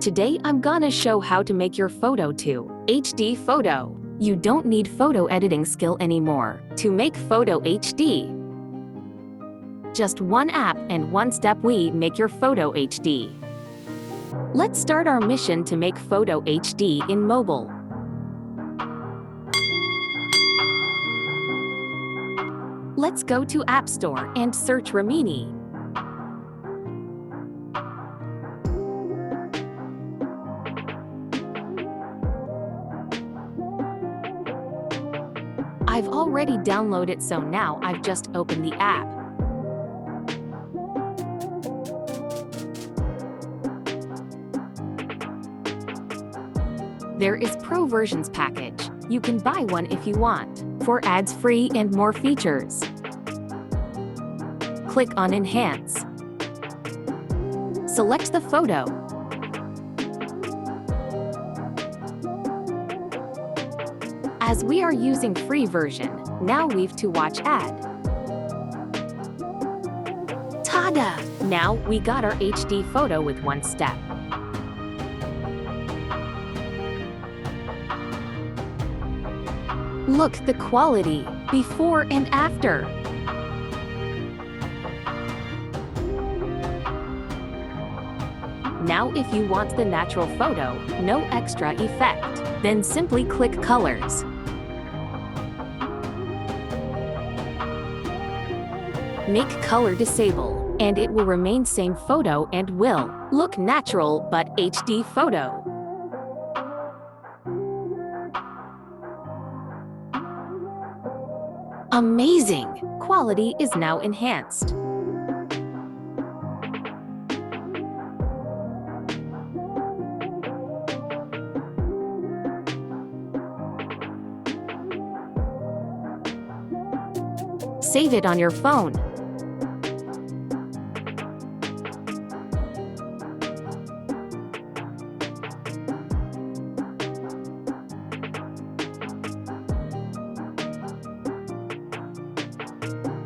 Today I'm gonna show how to make your photo to HD photo. You don't need photo editing skill anymore to make photo HD. Just one app and one step we make your photo HD. Let's start our mission to make photo HD in mobile. Let's go to App Store and search REMINI. I've already downloaded, so now I've just opened the app. There is Pro versions package. You can buy one if you want, for ads-free and more features. Click on Enhance. Select the photo. As we are using free version, now we've to watch ad. Ta-da! Now we got our HD photo with one step. Look the quality, before and after. Now if you want the natural photo, no extra effect, then simply click colors. Make color disable, and it will remain same photo and will look natural but HD photo. Amazing! Quality is now enhanced. Save it on your phone.